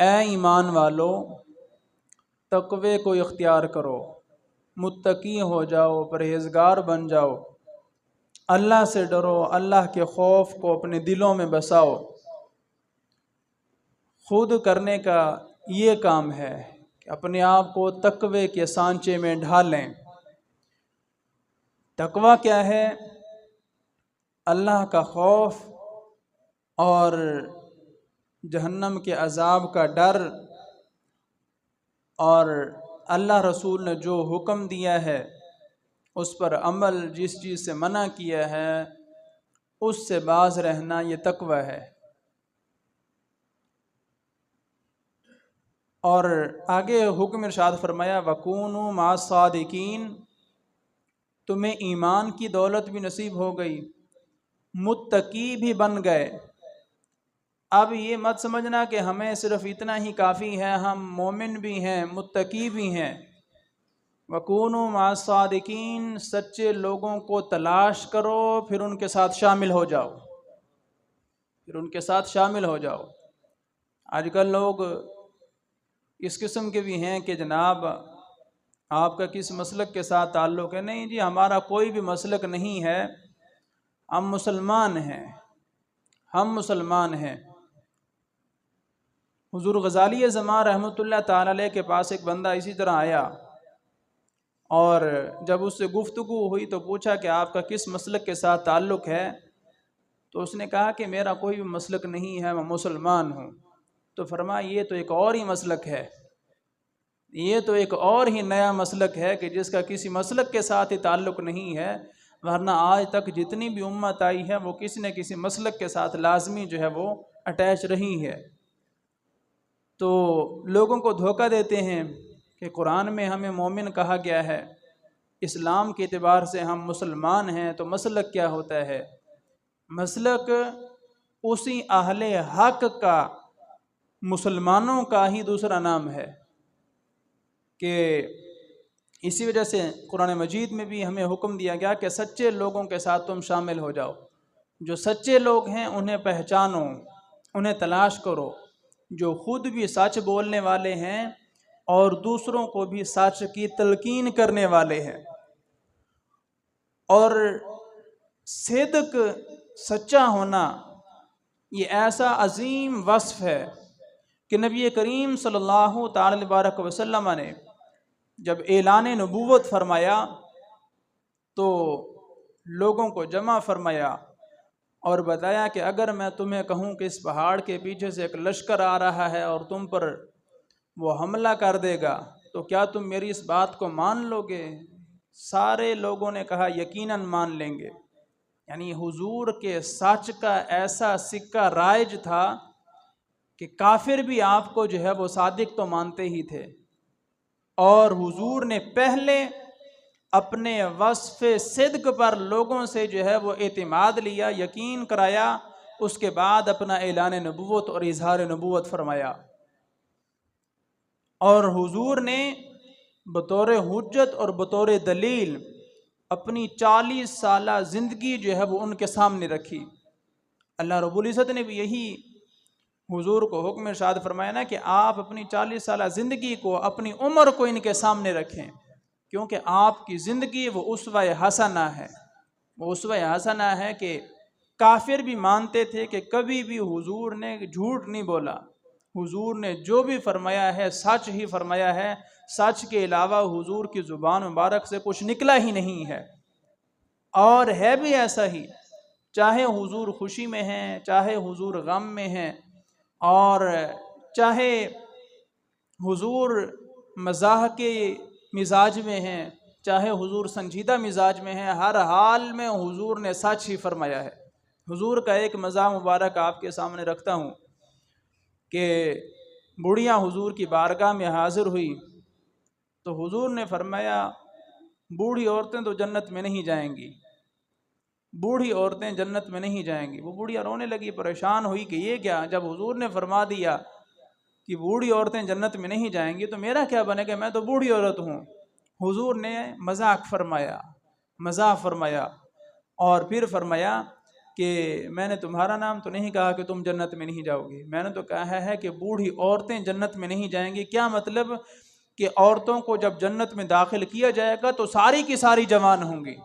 اے ایمان والو، تقوی کو اختیار کرو، متقی ہو جاؤ، پرہیزگار بن جاؤ، اللہ سے ڈرو، اللہ کے خوف کو اپنے دلوں میں بساؤ۔ خود کرنے کا یہ کام ہے کہ اپنے آپ کو تقوی کے سانچے میں ڈھالیں۔ تقوی کیا ہے؟ اللہ کا خوف اور جہنم کے عذاب کا ڈر، اور اللہ رسول نے جو حکم دیا ہے اس پر عمل، جس چیز سے منع کیا ہے اس سے باز رہنا، یہ تقوی ہے۔ اور آگے حکم ارشاد فرمایا وَكُونُوا مَعَ الصَّادِقِينَ، تمہیں ایمان کی دولت بھی نصیب ہو گئی، متقی بھی بن گئے۔ اب یہ مت سمجھنا کہ ہمیں صرف اتنا ہی کافی ہے، ہم مومن بھی ہیں، متقی بھی ہیں۔ وَكُونُوا مَعَ الصَّادِقِينَ، سچے لوگوں کو تلاش کرو، پھر ان کے ساتھ شامل ہو جاؤ، پھر ان کے ساتھ شامل ہو جاؤ۔ آج کل لوگ اس قسم کے بھی ہیں کہ جناب آپ کا کس مسلک کے ساتھ تعلق ہے؟ نہیں جی، ہمارا کوئی بھی مسلک نہیں ہے، ہم مسلمان ہیں، ہم مسلمان ہیں۔ حضور غزالی زمان رحمۃ اللہ تعالی علیہ کے پاس ایک بندہ اسی طرح آیا، اور جب اس سے گفتگو ہوئی تو پوچھا کہ آپ کا کس مسلک کے ساتھ تعلق ہے؟ تو اس نے کہا کہ میرا کوئی بھی مسلک نہیں ہے، میں مسلمان ہوں۔ تو فرمایا یہ تو ایک اور ہی مسلک ہے، یہ تو ایک اور ہی نیا مسلک ہے کہ جس کا کسی مسلک کے ساتھ ہی تعلق نہیں ہے، ورنہ آج تک جتنی بھی امت آئی ہے وہ کسی نہ کسی مسلک کے ساتھ لازمی جو ہے وہ اٹیچ رہی ہے۔ تو لوگوں کو دھوکہ دیتے ہیں کہ قرآن میں ہمیں مومن کہا گیا ہے، اسلام کے اعتبار سے ہم مسلمان ہیں، تو مسلک کیا ہوتا ہے؟ مسلک اسی اہل حق کا، مسلمانوں کا ہی دوسرا نام ہے، کہ اسی وجہ سے قرآن مجید میں بھی ہمیں حکم دیا گیا کہ سچے لوگوں کے ساتھ تم شامل ہو جاؤ۔ جو سچے لوگ ہیں انہیں پہچانو، انہیں تلاش کرو، جو خود بھی سچ بولنے والے ہیں اور دوسروں کو بھی سچ کی تلقین کرنے والے ہیں۔ اور صدق، سچا ہونا، یہ ایسا عظیم وصف ہے کہ نبی کریم صلی اللہ تعالی وبارک وسلم نے جب اعلان نبوت فرمایا تو لوگوں کو جمع فرمایا اور بتایا کہ اگر میں تمہیں کہوں کہ اس پہاڑ کے پیچھے سے ایک لشکر آ رہا ہے اور تم پر وہ حملہ کر دے گا تو کیا تم میری اس بات کو مان لو گے؟ سارے لوگوں نے کہا یقیناً مان لیں گے۔ یعنی حضور کے سچ کا ایسا سکہ رائج تھا کہ کافر بھی آپ کو جو ہے وہ صادق تو مانتے ہی تھے، اور حضور نے پہلے اپنے وصف صدق پر لوگوں سے جو ہے وہ اعتماد لیا، یقین کرایا، اس کے بعد اپنا اعلان نبوت اور اظہار نبوت فرمایا۔ اور حضور نے بطور حجت اور بطور دلیل اپنی 40 سالہ زندگی جو ہے وہ ان کے سامنے رکھی۔ اللہ رب العزت نے بھی یہی حضور کو حکم ارشاد فرمایا نا کہ آپ اپنی 40 سالہ زندگی کو، اپنی عمر کو ان کے سامنے رکھیں، کیونکہ آپ کی زندگی وہ اسوہ حسنہ ہے، وہ اسوہ حسنہ ہے کہ کافر بھی مانتے تھے کہ کبھی بھی حضور نے جھوٹ نہیں بولا، حضور نے جو بھی فرمایا ہے سچ ہی فرمایا ہے، سچ کے علاوہ حضور کی زبان مبارک سے کچھ نکلا ہی نہیں ہے۔ اور ہے بھی ایسا ہی، چاہے حضور خوشی میں ہیں، چاہے حضور غم میں ہیں، اور چاہے حضور مزاح کے مزاج میں ہیں، چاہے حضور سنجیدہ مزاج میں ہیں، ہر حال میں حضور نے سچ ہی فرمایا ہے۔ حضور کا ایک مزاح مبارک آپ کے سامنے رکھتا ہوں کہ بڑھیاں حضور کی بارگاہ میں حاضر ہوئی تو حضور نے فرمایا بوڑھی عورتیں تو جنت میں نہیں جائیں گی، بوڑھی عورتیں جنت میں نہیں جائیں گی۔ وہ بوڑھیاں رونے لگی، پریشان ہوئی کہ یہ کیا؟ جب حضور نے فرما دیا کہ بوڑھی عورتیں جنت میں نہیں جائیں گی تو میرا کیا بنے گا، میں تو بوڑھی عورت ہوں۔ حضور نے مذاق فرمایا، مزاح فرمایا، اور پھر فرمایا کہ میں نے تمہارا نام تو نہیں کہا کہ تم جنت میں نہیں جاؤ گی، میں نے تو کہا ہے کہ بوڑھی عورتیں جنت میں نہیں جائیں گی۔ کیا مطلب کہ عورتوں کو جب جنت میں داخل کیا جائے گا تو ساری کی ساری جوان ہوں گی،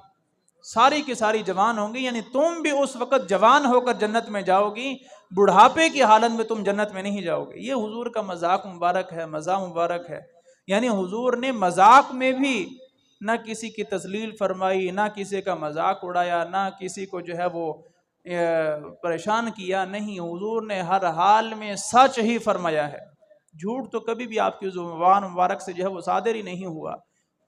ساری کی ساری جوان ہوں گی، یعنی تم بھی اس وقت جوان ہو کر جنت میں جاؤ گی، بڑھاپے کی حالت میں تم جنت میں نہیں جاؤ گے۔ یہ حضور کا مذاق مبارک ہے، مزاح مبارک ہے، یعنی حضور نے مذاق میں بھی نہ کسی کی تذلیل فرمائی، نہ کسی کا مذاق اڑایا، نہ کسی کو جو ہے وہ پریشان کیا، نہیں، حضور نے ہر حال میں سچ ہی فرمایا ہے۔ جھوٹ تو کبھی بھی آپ کی زبان مبارک سے جو ہے وہ صادر ہی نہیں ہوا۔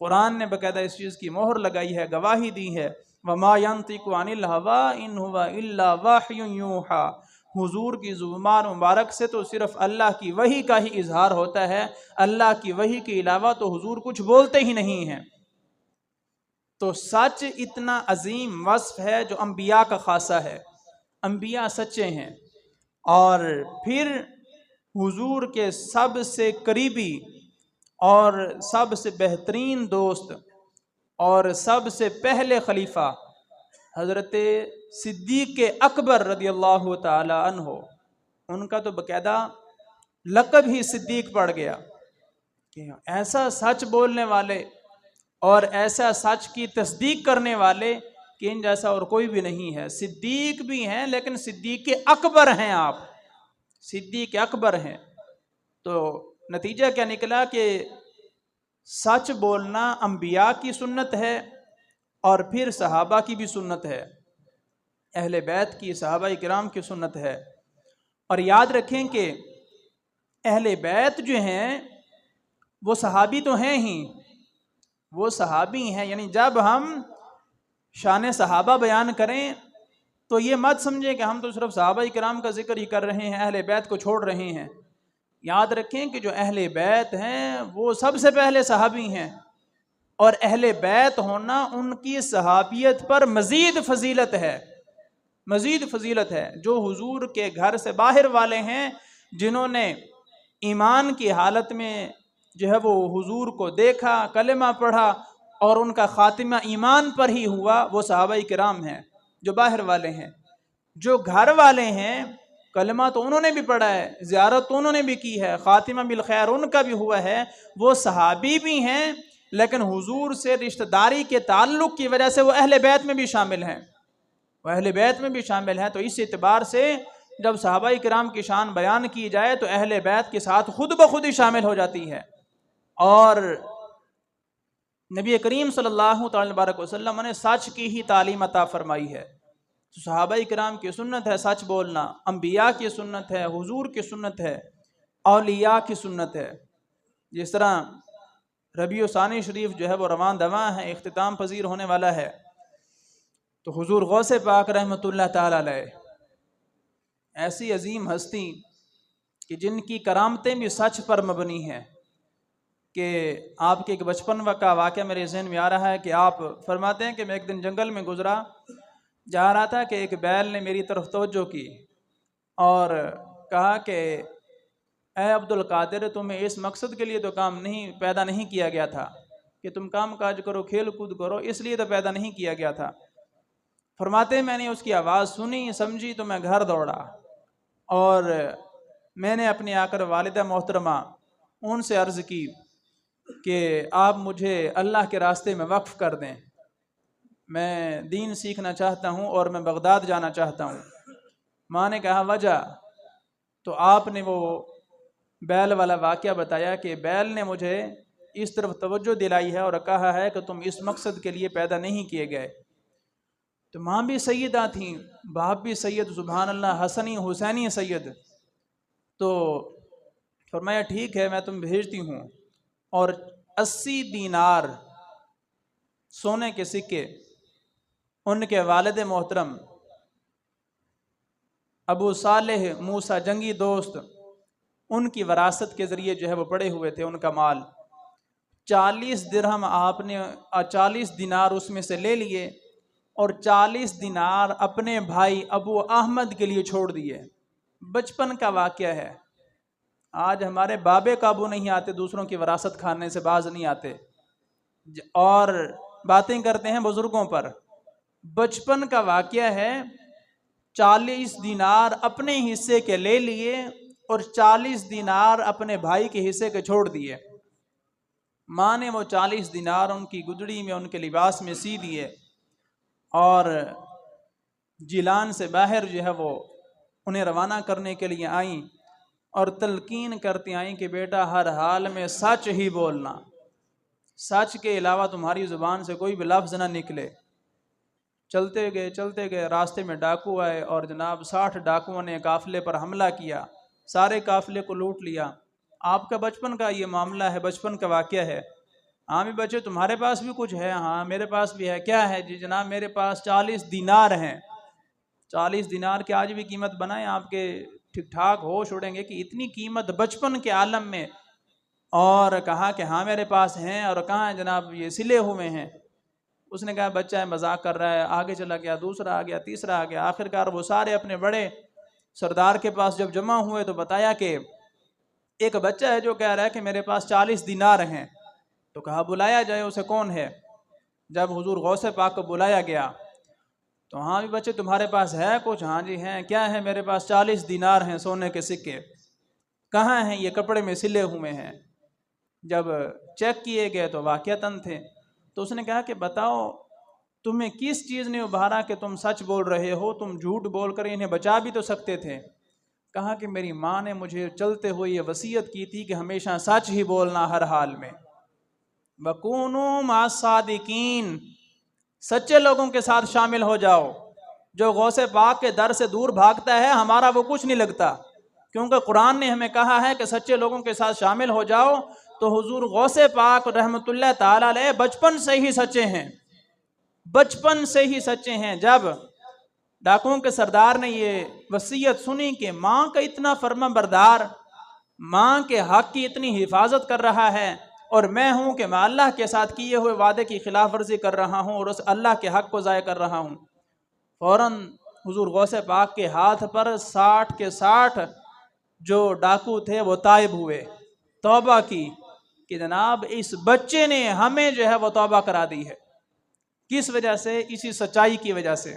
قرآن نے باقاعدہ اس چیز کی مہر لگائی ہے، گواہی دی ہے، وَمَا يَنطِقُ عَنِ الْهَوَىٰ إِنْ هُوَ إِلَّا وَحْيٌ يُوحَىٰ۔ حضور کی زبان مبارک سے تو صرف اللہ کی وحی کا ہی اظہار ہوتا ہے، اللہ کی وحی کے علاوہ تو حضور کچھ بولتے ہی نہیں ہیں۔ تو سچ اتنا عظیم وصف ہے جو انبیاء کا خاصہ ہے، انبیاء سچے ہیں۔ اور پھر حضور کے سب سے قریبی اور سب سے بہترین دوست اور سب سے پہلے خلیفہ حضرت صدیق اکبر رضی اللہ تعالی عنہ، ان کا تو باقاعدہ لقب ہی صدیق پڑ گیا کہ ایسا سچ بولنے والے اور ایسا سچ کی تصدیق کرنے والے کہ ان جیسا اور کوئی بھی نہیں ہے۔ صدیق بھی ہیں لیکن صدیق اکبر ہیں، آپ صدیق اکبر ہیں۔ تو نتیجہ کیا نکلا کہ سچ بولنا انبیاء کی سنت ہے اور پھر صحابہ کی بھی سنت ہے، اہل بیت کی، صحابہ کرام کی سنت ہے۔ اور یاد رکھیں کہ اہل بیت جو ہیں وہ صحابی تو ہیں ہی، وہ صحابی ہیں، یعنی جب ہم شان صحابہ بیان کریں تو یہ مت سمجھیں کہ ہم تو صرف صحابہ کرام کا ذکر ہی کر رہے ہیں، اہل بیت کو چھوڑ رہے ہیں۔ یاد رکھیں کہ جو اہل بیت ہیں وہ سب سے پہلے صحابی ہیں، اور اہل بیت ہونا ان کی صحابیت پر مزید فضیلت ہے، مزید فضیلت ہے۔ جو حضور کے گھر سے باہر والے ہیں، جنہوں نے ایمان کی حالت میں جو ہے وہ حضور کو دیکھا، کلمہ پڑھا اور ان کا خاتمہ ایمان پر ہی ہوا، وہ صحابہ کرام ہیں جو باہر والے ہیں۔ جو گھر والے ہیں، کلمہ تو انہوں نے بھی پڑھا ہے، زیارت تو انہوں نے بھی کی ہے، خاتمہ بالخیر ان کا بھی ہوا ہے، وہ صحابی بھی ہیں، لیکن حضور سے رشتہ داری کے تعلق کی وجہ سے وہ اہل بیت میں بھی شامل ہیں، وہ اہل بیت میں بھی شامل ہیں۔ تو اس اعتبار سے جب صحابہ کرام کی شان بیان کی جائے تو اہل بیت کے ساتھ خود بخود ہی شامل ہو جاتی ہے۔ اور نبی کریم صلی اللہ تعالی وبارک وسلم نے سچ کی ہی تعلیم عطا فرمائی ہے۔ تو صحابہ کرام کی سنت ہے سچ بولنا، انبیاء کی سنت ہے، حضور کی سنت ہے، اولیاء کی سنت ہے۔ جس طرح ربیع ثانی شریف جو ہے وہ رواں دواں ہے، اختتام پذیر ہونے والا ہے، تو حضور غوث پاک رحمۃ اللہ تعالی علیہ ایسی عظیم ہستی کہ جن کی کرامتیں بھی سچ پر مبنی ہیں، کہ آپ کے ایک بچپن کا واقعہ میرے ذہن میں آ رہا ہے کہ آپ فرماتے ہیں کہ میں ایک دن جنگل میں گزرا، جا رہا تھا کہ ایک بیل نے میری طرف توجہ کی اور کہا کہ اے عبد القادر، تمہیں اس مقصد کے لیے تو پیدا نہیں کیا گیا تھا کہ تم کام کاج کرو، کھیل کود کرو، اس لیے تو پیدا نہیں کیا گیا تھا۔ فرماتے ہیں میں نے اس کی آواز سنی، سمجھی، تو میں گھر دوڑا اور میں نے اپنی آ کر والدہ محترمہ ان سے عرض کی کہ آپ مجھے اللہ کے راستے میں وقف کر دیں، میں دین سیکھنا چاہتا ہوں اور میں بغداد جانا چاہتا ہوں۔ ماں نے کہا وجہ؟ تو آپ نے وہ بیل والا واقعہ بتایا کہ بیل نے مجھے اس طرف توجہ دلائی ہے اور کہا ہے کہ تم اس مقصد کے لیے پیدا نہیں کیے گئے۔ تو ماں بھی سیدہ تھیں، باپ بھی سید، سبحان اللہ، حسنی حسینی سید۔ تو فرمایا ٹھیک ہے میں تم بھیجتی ہوں، اور 80 دینار سونے کے سکے ان کے والد محترم ابو صالح موسیٰ جنگی دوست، ان کی وراثت کے ذریعے جو ہے وہ پڑے ہوئے تھے، ان کا مال 40 درہم آپ نے 40 دینار اس میں سے لے لیے اور 40 دینار اپنے بھائی ابو احمد کے لیے چھوڑ دیے۔ بچپن کا واقعہ ہے، آج ہمارے بابے قابو نہیں آتے، دوسروں کی وراثت کھانے سے باز نہیں آتے اور باتیں کرتے ہیں بزرگوں پر۔ بچپن کا واقعہ ہے 40 دینار اپنے حصے کے لے لیے اور 40 دینار اپنے بھائی کے حصے کے چھوڑ دیے۔ ماں نے وہ 40 دینار ان کی گدڑی میں، ان کے لباس میں سی دیے، اور جیلان سے باہر جو ہے وہ انہیں روانہ کرنے کے لیے آئیں اور تلقین کرتی آئیں کہ بیٹا ہر حال میں سچ ہی بولنا، سچ کے علاوہ تمہاری زبان سے کوئی بھی لفظ نہ نکلے۔ چلتے گئے، راستے میں ڈاکو آئے اور جناب 60 ڈاکوؤں نے قافلے پر حملہ کیا، سارے قافلے کو لوٹ لیا۔ آپ کا بچپن کا یہ معاملہ ہے، بچپن کا واقعہ ہے۔ ہاں بھی بچے تمہارے پاس بھی کچھ ہے؟ ہاں میرے پاس بھی ہے۔ کیا ہے؟ جی جناب میرے پاس 40 دینار ہیں۔ 40 دینار کی آج بھی قیمت بنائیں، آپ کے ٹھیک ٹھاک ہوش اڑیں گے کہ اتنی قیمت بچپن کے عالم میں۔ اور کہا کہ ہاں میرے پاس ہیں، اور کہاں جناب یہ سلے ہوئے ہیں۔ اس نے کہا بچہ ہے، مذاق کر رہا ہے۔ آگے چلا گیا، دوسرا آ گیا، تیسرا آ گیا، آخرکار وہ سارے اپنے بڑے سردار کے پاس جب جمع ہوئے تو بتایا کہ ایک بچہ ہے جو کہہ رہا ہے کہ میرے پاس 40 دینار ہیں۔ تو کہا بلایا جائے اسے، کون ہے؟ جب حضور غوث پاک کو بلایا گیا تو ہاں بھی بچے تمہارے پاس ہے کچھ؟ ہاں جی ہیں۔ کیا ہے؟ میرے پاس 40 دینار ہیں، سونے کے سکے۔ کہاں ہیں؟ یہ کپڑے میں سلے ہوئے ہیں۔ جب چیک کیے گئے تو واقعتاً تھے۔ تو اس نے کہا کہ بتاؤ تمہیں کس چیز نے ابھارا کہ تم سچ بول رہے ہو؟ تم جھوٹ بول کر انہیں بچا بھی تو سکتے تھے۔ کہا کہ میری ماں نے مجھے چلتے ہوئے یہ وصیت کی تھی کہ ہمیشہ سچ ہی بولنا ہر حال میں۔ وَكُونُوا مَعَ الصَّادِقِينَ، سچے لوگوں کے ساتھ شامل ہو جاؤ۔ جو غوث پاک کے در سے دور بھاگتا ہے ہمارا وہ کچھ نہیں لگتا، کیونکہ قرآن نے ہمیں کہا ہے کہ سچے لوگوں کے ساتھ شامل ہو جاؤ۔ تو حضور غوث پاک رحمۃ اللہ تعالیٰ علیہ بچپن سے ہی سچے ہیں، بچپن سے ہی سچے ہیں۔ جب ڈاکوؤں کے سردار نے یہ وصیت سنی کہ ماں کا اتنا فرما بردار، ماں کے حق کی اتنی حفاظت کر رہا ہے، اور میں ہوں کہ میں اللہ کے ساتھ کیے ہوئے وعدے کی خلاف ورزی کر رہا ہوں اور اس اللہ کے حق کو ضائع کر رہا ہوں، فوراً حضور غوث پاک کے ہاتھ پر 60 کے 60 جو ڈاکو تھے وہ تائب ہوئے، توبہ کی کہ جناب اس بچے نے ہمیں جو ہے وہ توبہ کرا دی ہے۔ کس وجہ سے؟ اسی سچائی کی وجہ سے،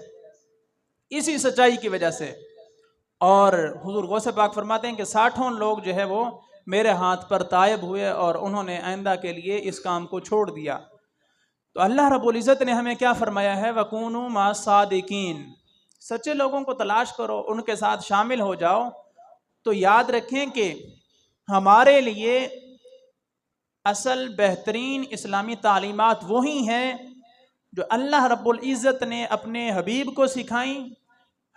اسی سچائی کی وجہ سے۔ اور حضور غوث پاک فرماتے ہیں کہ 60 لوگ جو ہے وہ میرے ہاتھ پر تائب ہوئے اور انہوں نے آئندہ کے لیے اس کام کو چھوڑ دیا۔ تو اللہ رب العزت نے ہمیں کیا فرمایا ہے؟ وَكُونُوا مَعَ الصَّادِقِينَ، سچے لوگوں کو تلاش کرو، ان کے ساتھ شامل ہو جاؤ۔ تو یاد رکھیں کہ ہمارے لیے اصل بہترین اسلامی تعلیمات وہی ہیں جو اللہ رب العزت نے اپنے حبیب کو سکھائیں،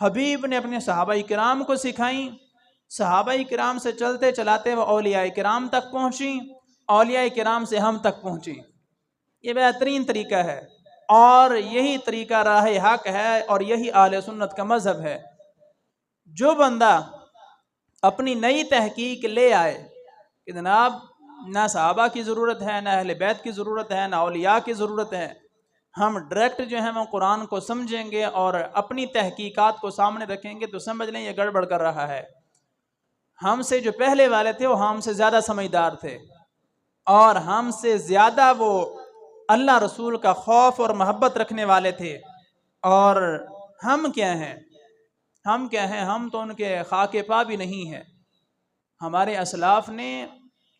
حبیب نے اپنے صحابہ کرام کو سکھائیں، صحابہ کرام سے چلتے چلاتے وہ اولیاء کرام تک پہنچیں، اولیاء کرام سے ہم تک پہنچیں۔ یہ بہترین طریقہ ہے، اور یہی طریقہ راہ حق ہے، اور یہی اہل سنت کا مذہب ہے۔ جو بندہ اپنی نئی تحقیق لے آئے کہ جناب نہ صحابہ کی ضرورت ہے، نہ اہل بیت کی ضرورت ہے، نہ اولیاء کی ضرورت ہے، ہم ڈائریکٹ جو ہے وہ قرآن کو سمجھیں گے اور اپنی تحقیقات کو سامنے رکھیں گے، تو سمجھ لیں یہ گڑبڑ کر رہا ہے۔ ہم سے جو پہلے والے تھے وہ ہم سے زیادہ سمجھدار تھے، اور ہم سے زیادہ وہ اللہ رسول کا خوف اور محبت رکھنے والے تھے۔ اور ہم کیا ہیں؟ ہم کیا ہیں؟ ہم تو ان کے خاک پا بھی نہیں ہیں۔ ہمارے اسلاف نے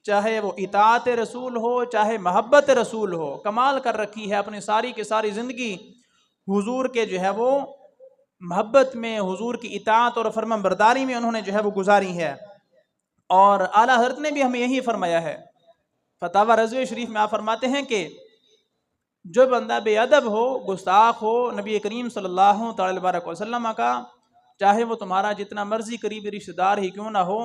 چاہے وہ اطاعت رسول ہو، چاہے محبت رسول ہو، کمال کر رکھی ہے۔ اپنی ساری کی ساری زندگی حضور کے جو ہے وہ محبت میں، حضور کی اطاعت اور فرمان برداری میں انہوں نے جو ہے وہ گزاری ہے۔ اور اعلیٰ حضرت نے بھی ہمیں یہی فرمایا ہے۔ فتاوی رضوی شریف میں آپ فرماتے ہیں کہ جو بندہ بے ادب ہو، گستاخ ہو نبی کریم صلی اللہ تعالی وسلم کا، چاہے وہ تمہارا جتنا مرضی قریبی رشتہ دار ہی کیوں نہ ہو،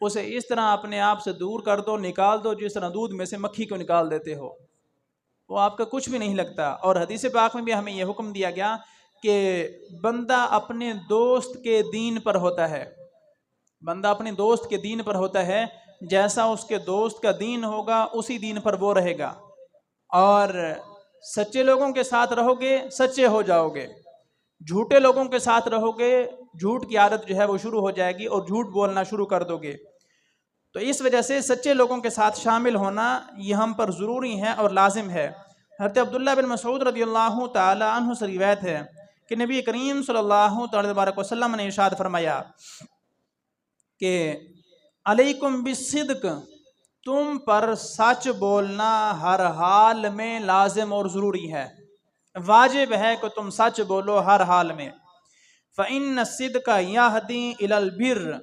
اسے اس طرح اپنے آپ سے دور کر دو، نکال دو جس طرح دودھ میں سے مکھی کو نکال دیتے ہو، وہ آپ کا کچھ بھی نہیں لگتا۔ اور حدیث پاک میں بھی ہمیں یہ حکم دیا گیا کہ بندہ اپنے دوست کے دین پر ہوتا ہے، بندہ اپنے دوست کے دین پر ہوتا ہے، جیسا اس کے دوست کا دین ہوگا اسی دین پر وہ رہے گا۔ اور سچے لوگوں کے ساتھ رہو گے سچے ہو جاؤ گے، جھوٹے لوگوں کے ساتھ رہو گے جھوٹ کی عادت جو ہے وہ شروع ہو جائے گی اور جھوٹ بولنا شروع کر دو گے۔ تو اس وجہ سے سچے لوگوں کے ساتھ شامل ہونا یہ ہم پر ضروری ہے اور لازم ہے۔ حضرت عبداللہ بن مسعود رضی اللہ تعالی عنہ سے روایت ہے کہ نبی کریم صلی اللہ علیہ وسلم نے ارشاد فرمایا کہ علیکم بالصدق، تم پر سچ بولنا ہر حال میں لازم اور ضروری ہے، واجب ہے کہ تم سچ بولو ہر حال میں۔ فَإِنَّ الصِّدْقَ يَهْدِي إِلَى الْبِرِّ،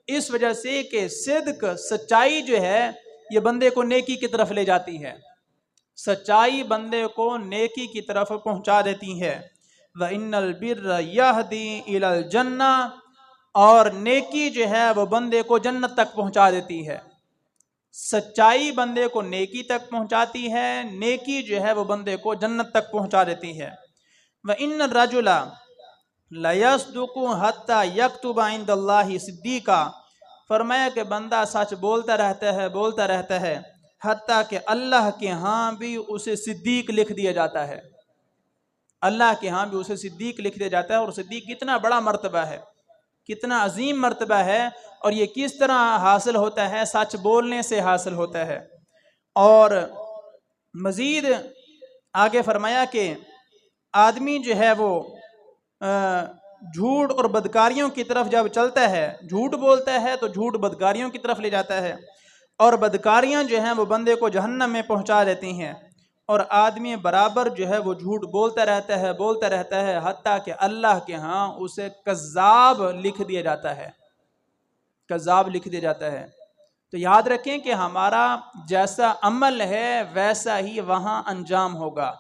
اس وجہ سے کہ صدق، سچائی جو ہے یہ بندے کو نیکی کی طرف لے جاتی ہے، سچائی بندے کو نیکی کی طرف پہنچا دیتی ہے۔ وَإِنَّ الْبِرَّ يَهْدِي إِلَى الْجَنَّةِ، اور نیکی جو ہے وہ بندے کو جنت تک پہنچا دیتی ہے۔ سچائی بندے کو نیکی تک پہنچاتی ہے، نیکی جو ہے وہ بندے کو جنت تک پہنچا دیتی ہے۔ وَإِنَّ الرَّجُلَ لَيَصْدُقُ حَتَّى يَكْتُبَ عِندَ اللَّهِ صِدِّيقًا، فرمایا کہ بندہ سچ بولتا رہتا ہے حتیٰ کہ اللہ کے ہاں بھی اسے صدیق لکھ دیا جاتا ہے، اللہ کے ہاں بھی اسے صدیق لکھ دیا جاتا ہے۔ اور صدیق کتنا بڑا مرتبہ ہے، کتنا عظیم مرتبہ ہے، اور یہ کس طرح حاصل ہوتا ہے؟ سچ بولنے سے حاصل ہوتا ہے۔ اور مزید آگے فرمایا کہ آدمی جو ہے وہ جھوٹ اور بدکاریوں کی طرف جب چلتا ہے، جھوٹ بولتا ہے تو جھوٹ بدکاریوں کی طرف لے جاتا ہے، اور بدکاریاں جو ہیں وہ بندے کو جہنم میں پہنچا دیتی ہیں، اور آدمی برابر جو ہے وہ جھوٹ بولتا رہتا ہے حتیٰ کہ اللہ کے ہاں اسے کذاب لکھ دیا جاتا ہے، کذاب لکھ دیا جاتا ہے۔ تو یاد رکھیں کہ ہمارا جیسا عمل ہے ویسا ہی وہاں انجام ہوگا۔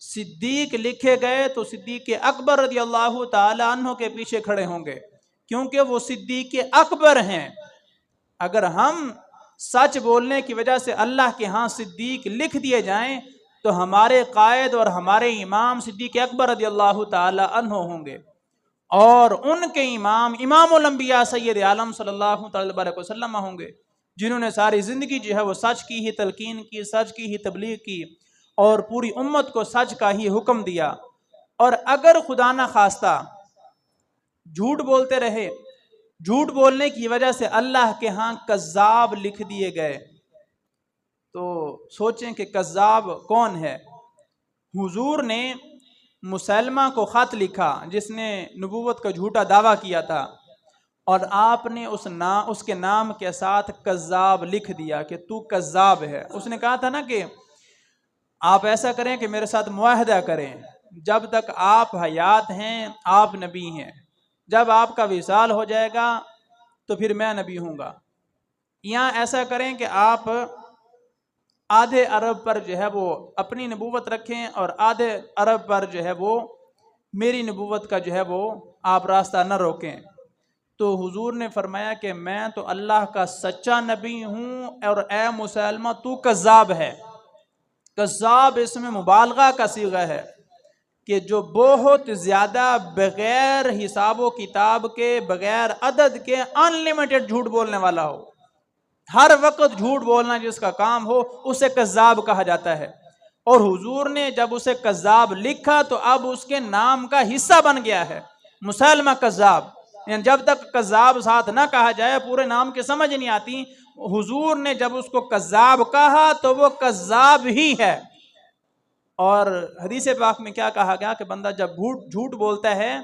صدیق لکھے گئے تو صدیق اکبر رضی اللہ تعالی عنہ کے پیچھے کھڑے ہوں گے، کیونکہ وہ صدیق اکبر ہیں۔ اگر ہم سچ بولنے کی وجہ سے اللہ کے ہاں صدیق لکھ دیے جائیں تو ہمارے قائد اور ہمارے امام صدیق اکبر رضی اللہ تعالی عنہ ہوں گے، اور ان کے امام الانبیاء سید عالم صلی اللہ علیہ وسلم ہوں گے، جنہوں نے ساری زندگی جو ہے وہ سچ کی ہی تلقین کی، سچ کی ہی تبلیغ کی، اور پوری امت کو سچ کا ہی حکم دیا۔ اور اگر خدا نہ خواستہ جھوٹ بولتے رہے، جھوٹ بولنے کی وجہ سے اللہ کے ہاں کذاب لکھ دیے گئے، تو سوچیں کہ کذاب کون ہے؟ حضور نے مسلمہ کو خط لکھا جس نے نبوت کا جھوٹا دعویٰ کیا تھا، اور آپ نے اس کے نام کے ساتھ کذاب لکھ دیا کہ تو کذاب ہے۔ اس نے کہا تھا نا کہ آپ ایسا کریں کہ میرے ساتھ معاہدہ کریں، جب تک آپ حیات ہیں آپ نبی ہیں، جب آپ کا وصال ہو جائے گا تو پھر میں نبی ہوں گا، یا ایسا کریں کہ آپ آدھے عرب پر جو ہے وہ اپنی نبوت رکھیں اور آدھے عرب پر جو ہے وہ میری نبوت کا جو ہے وہ آپ راستہ نہ روکیں۔ تو حضور نے فرمایا کہ میں تو اللہ کا سچا نبی ہوں، اور اے مسلمہ تو کذاب ہے۔ کذاب اس میں مبالغہ کا صیغہ ہے کہ جو بہت زیادہ بغیر حساب و کتاب کے، بغیر عدد کے انلیمیٹڈ جھوٹ بولنے والا ہو، ہر وقت جھوٹ بولنا جس کا کام ہو، اسے کذاب کہا جاتا ہے۔ اور حضور نے جب اسے کذاب لکھا تو اب اس کے نام کا حصہ بن گیا ہے مسلمہ کذاب، یعنی جب تک کذاب ساتھ نہ کہا جائے پورے نام کی سمجھ نہیں آتی۔ حضور نے جب اس کو کذاب کہا تو وہ کذاب ہی ہے۔ اور حدیث پاک میں کیا کہا گیا کہ بندہ جب جھوٹ بولتا ہے،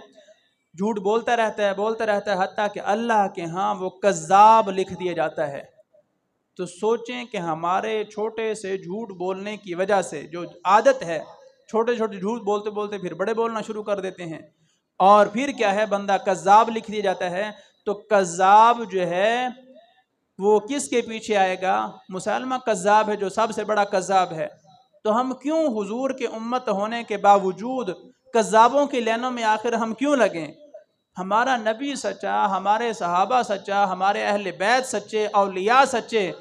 جھوٹ بولتا رہتا ہے حتیٰ کہ اللہ کے ہاں وہ کذاب لکھ دیا جاتا ہے۔ تو سوچیں کہ ہمارے چھوٹے سے جھوٹ بولنے کی وجہ سے جو عادت ہے، چھوٹے چھوٹے جھوٹ بولتے بولتے پھر بڑے بولنا شروع کر دیتے ہیں، اور پھر کیا ہے بندہ کذاب لکھ دیا جاتا ہے۔ تو کذاب جو ہے وہ کس کے پیچھے آئے گا؟ مسلمہ کذاب ہے جو سب سے بڑا کذاب ہے۔ تو ہم کیوں حضور کے امت ہونے کے باوجود کذابوں کی لینوں میں آخر ہم کیوں لگیں؟ ہمارا نبی سچا، ہمارے صحابہ سچا، ہمارے اہل بیت سچے، اولیاء سچے،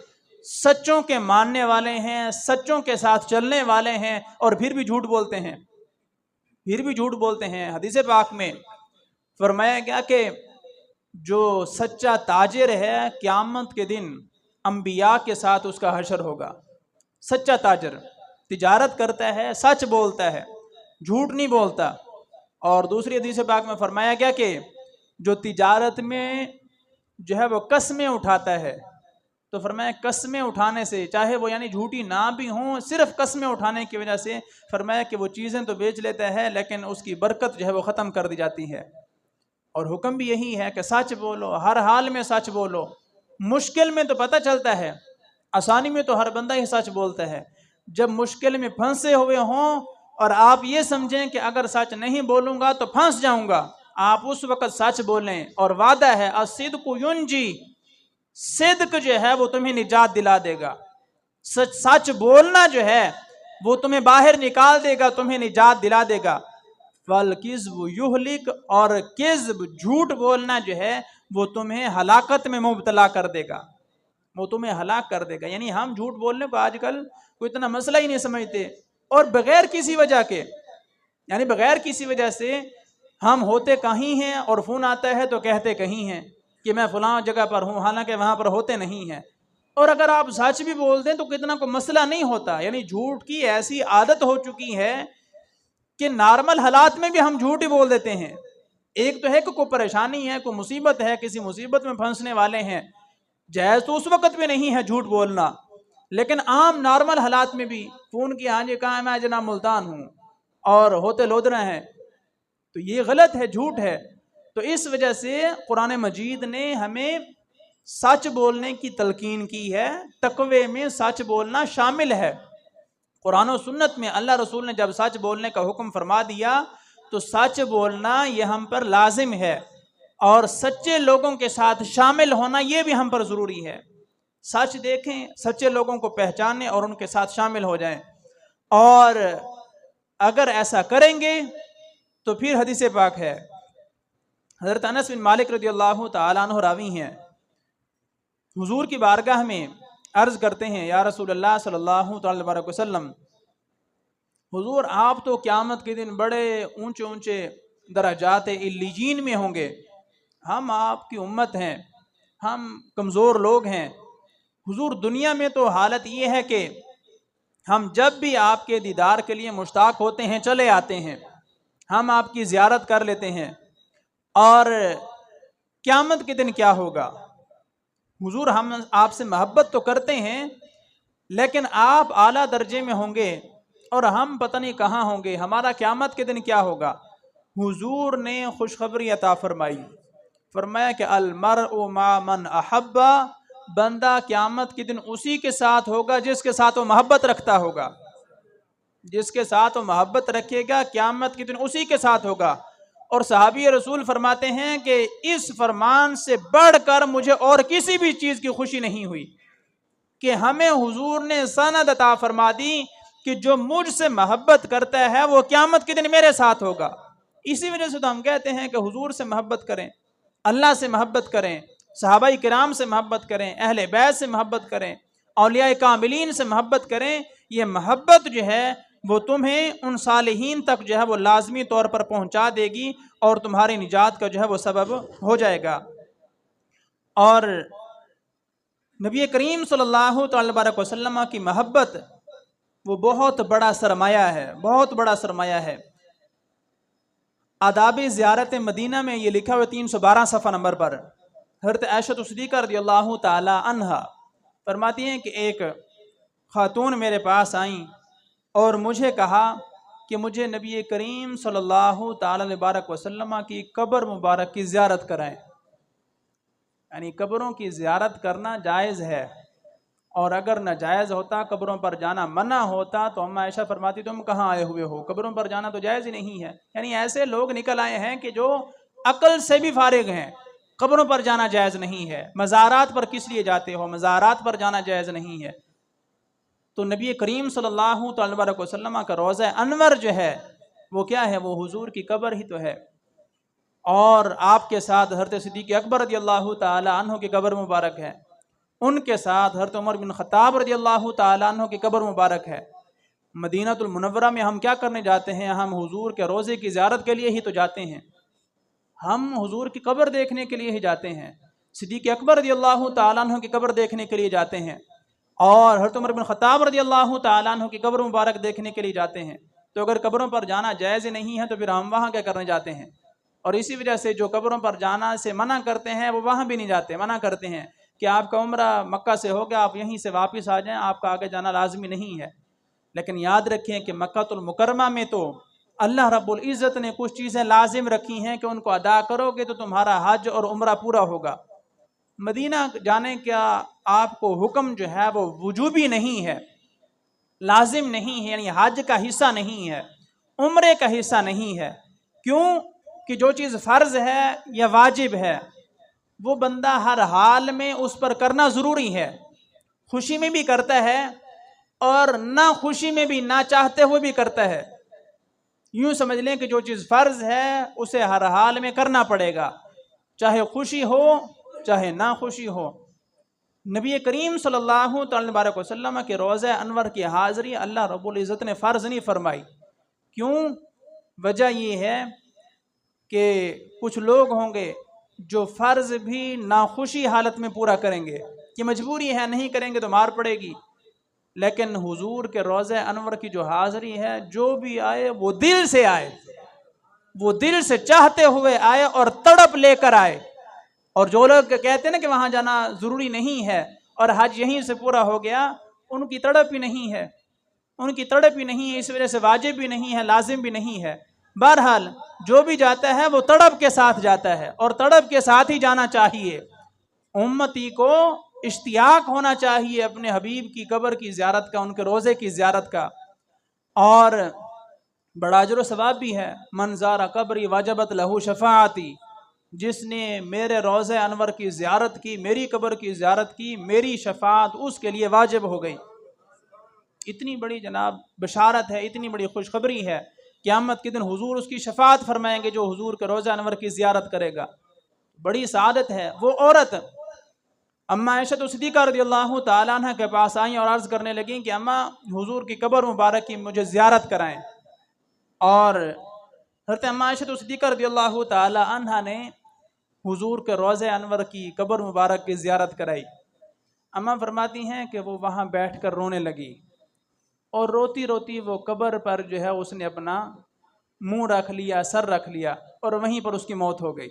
سچوں کے ماننے والے ہیں، سچوں کے ساتھ چلنے والے ہیں، اور پھر بھی جھوٹ بولتے ہیں، حدیث پاک میں فرمایا گیا کہ جو سچا تاجر ہے قیامت کے دن انبیاء کے ساتھ اس کا حشر ہوگا۔ سچا تاجر تجارت کرتا ہے، سچ بولتا ہے، جھوٹ نہیں بولتا۔ اور دوسری حدیث پاک میں فرمایا گیا کہ جو تجارت میں جو ہے وہ قسمیں اٹھاتا ہے، تو فرمایا قسمیں اٹھانے سے، چاہے وہ یعنی جھوٹی نہ بھی ہوں، صرف قسمیں اٹھانے کی وجہ سے فرمایا کہ وہ چیزیں تو بیچ لیتا ہے لیکن اس کی برکت جو ہے وہ ختم کر دی جاتی ہے۔ اور حکم بھی یہی ہے کہ سچ بولو، ہر حال میں سچ بولو۔ مشکل میں تو پتہ چلتا ہے، آسانی میں تو ہر بندہ ہی سچ بولتا ہے، جب مشکل میں پھنسے ہوئے ہوں اور آپ یہ سمجھیں کہ اگر سچ نہیں بولوں گا تو پھنس جاؤں گا، آپ اس وقت سچ بولیں، اور وعدہ ہے الصدق ینجی، صدق جو ہے وہ تمہیں نجات دلا دے گا۔ سچ بولنا جو ہے وہ تمہیں باہر نکال دے گا، تمہیں نجات دلا دے گا۔ والکذب یہلک، اور کذب جھوٹ بولنا جو ہے وہ تمہیں ہلاکت میں مبتلا کر دے گا، وہ تمہیں ہلاک کر دے گا۔ یعنی ہم جھوٹ بولنے کو آج کل کوئی اتنا مسئلہ ہی نہیں سمجھتے، اور بغیر کسی وجہ کے، یعنی بغیر کسی وجہ سے ہم ہوتے کہیں ہیں اور فون آتا ہے تو کہتے کہیں ہیں کہ میں فلاں جگہ پر ہوں، حالانکہ وہاں پر ہوتے نہیں ہیں۔ اور اگر آپ سچ بھی بول دیں تو کتنا کو مسئلہ نہیں ہوتا۔ یعنی جھوٹ کی ایسی عادت ہو چکی ہے کہ نارمل حالات میں بھی ہم جھوٹ ہی بول دیتے ہیں۔ ایک تو ہے کہ کوئی پریشانی ہے، کوئی مصیبت ہے، کسی مصیبت میں پھنسنے والے ہیں، جائز تو اس وقت بھی نہیں ہے جھوٹ بولنا، لیکن عام نارمل حالات میں بھی فون کیا، ہاں جی کہاں ہے، میں جناب ملتان ہوں، اور ہوتے لودرا ہیں، تو یہ غلط ہے، جھوٹ ہے۔ تو اس وجہ سے قرآن مجید نے ہمیں سچ بولنے کی تلقین کی ہے، تقوی میں سچ بولنا شامل ہے۔ قرآن و سنت میں اللہ رسول نے جب سچ بولنے کا حکم فرما دیا تو سچ بولنا یہ ہم پر لازم ہے، اور سچے لوگوں کے ساتھ شامل ہونا یہ بھی ہم پر ضروری ہے۔ سچ دیکھیں، سچے لوگوں کو پہچانیں اور ان کے ساتھ شامل ہو جائیں، اور اگر ایسا کریں گے تو پھر حدیث پاک ہے، حضرت انس بن مالک رضی اللہ تعالیٰ عنہ راوی ہیں، حضور کی بارگاہ میں عرض کرتے ہیں، یا رسول اللہ صلی اللہ علیہ وسلم، حضور آپ تو قیامت کے دن بڑے اونچے اونچے درجات علیین میں ہوں گے، ہم آپ کی امت ہیں، ہم کمزور لوگ ہیں۔ حضور دنیا میں تو حالت یہ ہے کہ ہم جب بھی آپ کے دیدار کے لیے مشتاق ہوتے ہیں چلے آتے ہیں، ہم آپ کی زیارت کر لیتے ہیں، اور قیامت کے دن کیا ہوگا؟ حضور ہم آپ سے محبت تو کرتے ہیں لیکن آپ اعلیٰ درجے میں ہوں گے اور ہم پتہ نہیں کہاں ہوں گے، ہمارا قیامت کے دن کیا ہوگا؟ حضور نے خوشخبری عطا فرمائی، فرمایا کہ المرء مع من احب، بندہ قیامت کے دن اسی کے ساتھ ہوگا جس کے ساتھ وہ محبت رکھتا ہوگا، جس کے ساتھ وہ محبت رکھے گا قیامت کے دن اسی کے ساتھ ہوگا۔ اور صحابی رسول فرماتے ہیں کہ اس فرمان سے بڑھ کر مجھے اور کسی بھی چیز کی خوشی نہیں ہوئی کہ ہمیں حضور نے سند عطا فرما دی کہ جو مجھ سے محبت کرتا ہے وہ قیامت کے دن میرے ساتھ ہوگا۔ اسی وجہ سے تو ہم کہتے ہیں کہ حضور سے محبت کریں، اللہ سے محبت کریں، صحابہ کرام سے محبت کریں، اہل بیت سے محبت کریں، اولیاء کاملین سے محبت کریں۔ یہ محبت جو ہے وہ تمہیں ان صالحین تک جو ہے وہ لازمی طور پر پہنچا دے گی اور تمہاری نجات کا جو ہے وہ سبب ہو جائے گا۔ اور نبی کریم صلی اللہ تعالی وسلم کی محبت وہ بہت بڑا سرمایہ ہے، بہت بڑا سرمایہ ہے۔ آداب زیارت مدینہ میں یہ لکھا ہوا 312 صفحہ نمبر پر، حضرت عائشہ صدیقہ رضی اللہ تعالی عنہا فرماتی ہیں کہ ایک خاتون میرے پاس آئیں اور مجھے کہا کہ مجھے نبی کریم صلی اللہ تعالی وسلم کی قبر مبارک کی زیارت کرائیں۔ یعنی قبروں کی زیارت کرنا جائز ہے، اور اگر ناجائز ہوتا، قبروں پر جانا منع ہوتا، تو ہم عائشہ فرماتی تم کہاں آئے ہوئے ہو، قبروں پر جانا تو جائز ہی نہیں ہے۔ یعنی ایسے لوگ نکل آئے ہیں کہ جو عقل سے بھی فارغ ہیں، قبروں پر جانا جائز نہیں ہے، مزارات پر کس لیے جاتے ہو، مزارات پر جانا جائز نہیں ہے۔ تو نبی کریم صلی اللہ علیہ وسلم کا روضہ انور جو ہے وہ کیا ہے؟ وہ حضور کی قبر ہی تو ہے، اور آپ کے ساتھ حضرت صدیق اکبر رضی اللہ تعالی عنہ کی قبر مبارک ہے، ان کے ساتھ حضرت عمر بن خطاب رضی اللہ تعالی عنہ کی قبر مبارک ہے۔ مدینہ المنورہ میں ہم کیا کرنے جاتے ہیں؟ ہم حضور کے روضے کی زیارت کے لیے ہی تو جاتے ہیں، ہم حضور کی قبر دیکھنے کے لیے ہی جاتے ہیں، صدیق اکبر رضی اللہ تعالیٰ عنہ کی قبر دیکھنے کے لیے جاتے ہیں، اور حضرت عمر بن خطاب رضی اللہ تعالیٰ عنہ کی قبر مبارک دیکھنے کے لیے جاتے ہیں۔ تو اگر قبروں پر جانا جائز نہیں ہے تو پھر ہم وہاں کیا کرنے جاتے ہیں؟ اور اسی وجہ سے جو قبروں پر جانا سے منع کرتے ہیں وہ وہاں بھی نہیں جاتے، منع کرتے ہیں کہ آپ کا عمرہ مکہ سے ہو گیا، آپ یہیں سے واپس آ جائیں، آپ کا آگے جانا لازمی نہیں ہے۔ لیکن یاد رکھیں کہ مکہ المکرمہ میں تو اللہ رب العزت نے کچھ چیزیں لازم رکھی ہیں کہ ان کو ادا کرو گے تو تمہارا حج اور عمرہ پورا ہوگا۔ مدینہ جانے کا آپ کو حکم جو ہے وہ وجوبی نہیں ہے، لازم نہیں ہے، یعنی حج کا حصہ نہیں ہے، عمرے کا حصہ نہیں ہے۔ کیوں کہ جو چیز فرض ہے یا واجب ہے وہ بندہ ہر حال میں اس پر کرنا ضروری ہے، خوشی میں بھی کرتا ہے اور نہ خوشی میں بھی، نہ چاہتے ہوئے بھی کرتا ہے۔ یوں سمجھ لیں کہ جو چیز فرض ہے اسے ہر حال میں کرنا پڑے گا، چاہے خوشی ہو چاہے نہ خوشی ہو۔ نبی کریم صلی اللہ تعالی وسلم کے روضہ انور کی حاضری اللہ رب العزت نے فرض نہیں فرمائی۔ کیوں؟ وجہ یہ ہے کہ کچھ لوگ ہوں گے جو فرض بھی ناخوشی حالت میں پورا کریں گے، کہ مجبوری ہے، نہیں کریں گے تو مار پڑے گی۔ لیکن حضور کے روضہ انور کی جو حاضری ہے، جو بھی آئے وہ دل سے آئے، وہ دل سے چاہتے ہوئے آئے اور تڑپ لے کر آئے۔ اور جو لوگ کہتے ہیں نا کہ وہاں جانا ضروری نہیں ہے اور حج یہیں سے پورا ہو گیا، ان کی تڑپ ہی نہیں ہے، ان کی تڑپ ہی نہیں ہے، اس وجہ سے واجب بھی نہیں ہے، لازم بھی نہیں ہے۔ بہرحال جو بھی جاتا ہے وہ تڑپ کے ساتھ جاتا ہے اور تڑپ کے ساتھ ہی جانا چاہیے۔ امتی کو اشتیاق ہونا چاہیے اپنے حبیب کی قبر کی زیارت کا، ان کے روضے کی زیارت کا، اور بڑا اجر و ثواب بھی ہے۔ من زار قبری وجبت لہو شفاعتی، جس نے میرے روضہ انور کی زیارت کی، میری قبر کی زیارت کی، میری شفاعت اس کے لیے واجب ہو گئی۔ اتنی بڑی جناب بشارت ہے، اتنی بڑی خوشخبری ہے، قیامت کے دن حضور اس کی شفاعت فرمائیں گے جو حضور کے روضہ انور کی زیارت کرے گا۔ بڑی سعادت ہے۔ وہ عورت اما عائشہ صدیقہ رضی اللہ تعالیٰ عنہ کے پاس آئیں اور عرض کرنے لگیں کہ اما حضور کی قبر مبارک کی مجھے زیارت کرائیں، اور حضرت اما عائشہ صدیقہ رضی اللہ تعالیٰ عنہ نے حضور کے روضہ انور کی قبر مبارک کی زیارت کرائی۔ اما فرماتی ہیں کہ وہ وہاں بیٹھ کر رونے لگی، اور روتی روتی وہ قبر پر جو ہے اس نے اپنا منہ رکھ لیا، سر رکھ لیا، اور وہیں پر اس کی موت ہو گئی۔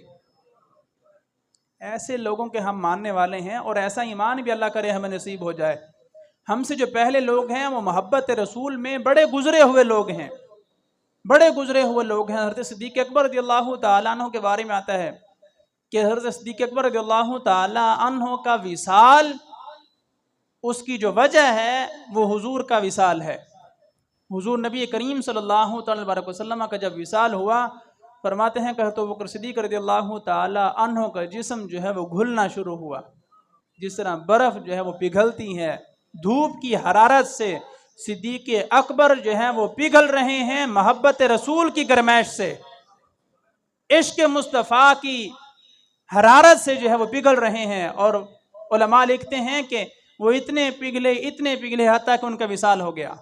ایسے لوگوں کے ہم ماننے والے ہیں، اور ایسا ایمان بھی اللہ کرے ہمیں نصیب ہو جائے۔ ہم سے جو پہلے لوگ ہیں وہ محبت رسول میں بڑے گزرے ہوئے لوگ ہیں، بڑے گزرے ہوئے لوگ ہیں۔ حضرت صدیق اکبر رضی اللہ تعالیٰ عنہ کے بارے میں آتا ہے کہ حضرت صدیق اکبر رضی اللہ تعالیٰ عنہ کا وصال، اس کی جو وجہ ہے وہ حضور کا وصال ہے۔ حضور نبی کریم صلی اللہ تعالی وسلم کا جب وصال ہوا، فرماتے ہیں کہ حضرت ابوبکر صدیق رضی اللہ تعالی عنہ کا جسم جو ہے وہ گھلنا شروع ہوا، جس طرح برف جو ہے وہ پگھلتی ہے دھوپ کی حرارت سے۔ صدیق اکبر جو ہے وہ پگھل رہے ہیں محبت رسول کی گرمائش سے، عشق مصطفیٰ کی حرارت سے جو ہے وہ پگھل رہے ہیں۔ اور علماء لکھتے ہیں کہ وہ اتنے پگھلے حتیٰ کہ ان کا وصال ہو گیا،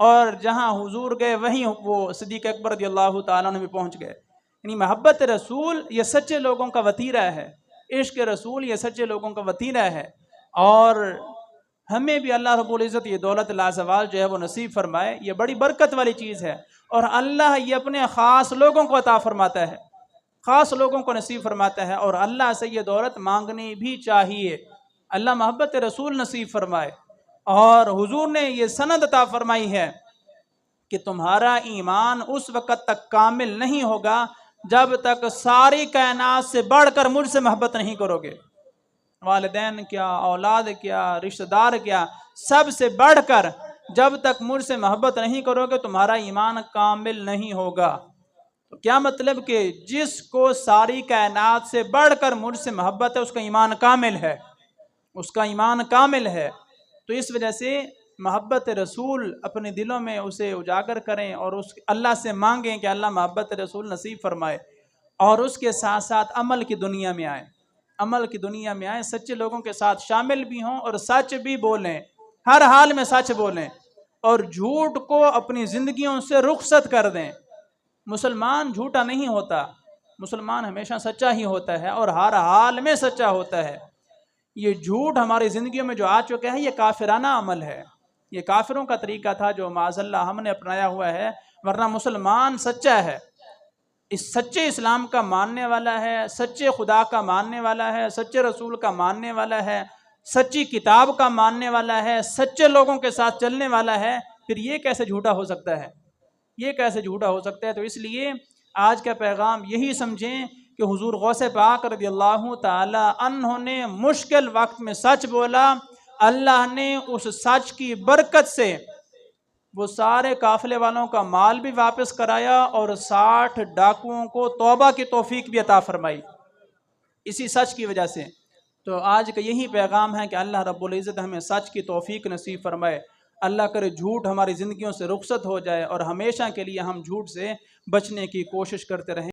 اور جہاں حضور گئے وہیں وہ صدیق اکبر رضی اللہ تعالیٰ عنہ بھی پہنچ گئے۔ یعنی محبت رسول یہ سچے لوگوں کا وتیرہ ہے، عشق رسول یہ سچے لوگوں کا وتیرہ ہے، اور ہمیں بھی اللہ رب العزت یہ دولت لازوال جو ہے وہ نصیب فرمائے۔ یہ بڑی برکت والی چیز ہے، اور اللہ یہ اپنے خاص لوگوں کو عطا فرماتا ہے، خاص لوگوں کو نصیب فرماتا ہے، اور اللہ سے یہ دولت مانگنی بھی چاہیے۔ اللہ محبت رسول نصیب فرمائے۔ اور حضور نے یہ سند عطا فرمائی ہے کہ تمہارا ایمان اس وقت تک کامل نہیں ہوگا جب تک ساری کائنات سے بڑھ کر مجھ سے محبت نہیں کرو گے۔ والدین کیا، اولاد کیا، رشتہ دار کیا، سب سے بڑھ کر جب تک مجھ سے محبت نہیں کرو گے تمہارا ایمان کامل نہیں ہوگا۔ تو کیا مطلب کہ جس کو ساری کائنات سے بڑھ کر مجھ سے محبت ہے اس کا ایمان کامل ہے، اس کا ایمان کامل ہے۔ تو اس وجہ سے محبت رسول اپنے دلوں میں اسے اجاگر کریں، اور اس اللہ سے مانگیں کہ اللہ محبت رسول نصیب فرمائے، اور اس کے ساتھ ساتھ عمل کی دنیا میں آئیں، عمل کی دنیا میں آئیں، سچے لوگوں کے ساتھ شامل بھی ہوں اور سچ بھی بولیں، ہر حال میں سچ بولیں، اور جھوٹ کو اپنی زندگیوں سے رخصت کر دیں۔ مسلمان جھوٹا نہیں ہوتا، مسلمان ہمیشہ سچا ہی ہوتا ہے اور ہر حال میں سچا ہوتا ہے۔ یہ جھوٹ ہماری زندگیوں میں جو آ چکا ہے یہ کافرانہ عمل ہے، یہ کافروں کا طریقہ تھا جو معاذ اللہ ہم نے اپنایا ہوا ہے، ورنہ مسلمان سچا ہے۔ اس سچے اسلام کا ماننے والا ہے، سچے خدا کا ماننے والا ہے، سچے رسول کا ماننے والا ہے، سچی کتاب کا ماننے والا ہے، سچے لوگوں کے ساتھ چلنے والا ہے، پھر یہ کیسے جھوٹا ہو سکتا ہے؟ یہ کیسے جھوٹا ہو سکتا ہے؟ تو اس لیے آج کا پیغام یہی سمجھیں کہ حضور غوث پاک رضی اللہ تعالی عنہ نے مشکل وقت میں سچ بولا، اللہ نے اس سچ کی برکت سے وہ سارے قافلے والوں کا مال بھی واپس کرایا اور 60 ڈاکوؤں کو توبہ کی توفیق بھی عطا فرمائی، اسی سچ کی وجہ سے۔ تو آج کا یہی پیغام ہے کہ اللہ رب العزت ہمیں سچ کی توفیق نصیب فرمائے، اللہ کرے جھوٹ ہماری زندگیوں سے رخصت ہو جائے اور ہمیشہ کے لیے ہم جھوٹ سے بچنے کی کوشش کرتے رہیں۔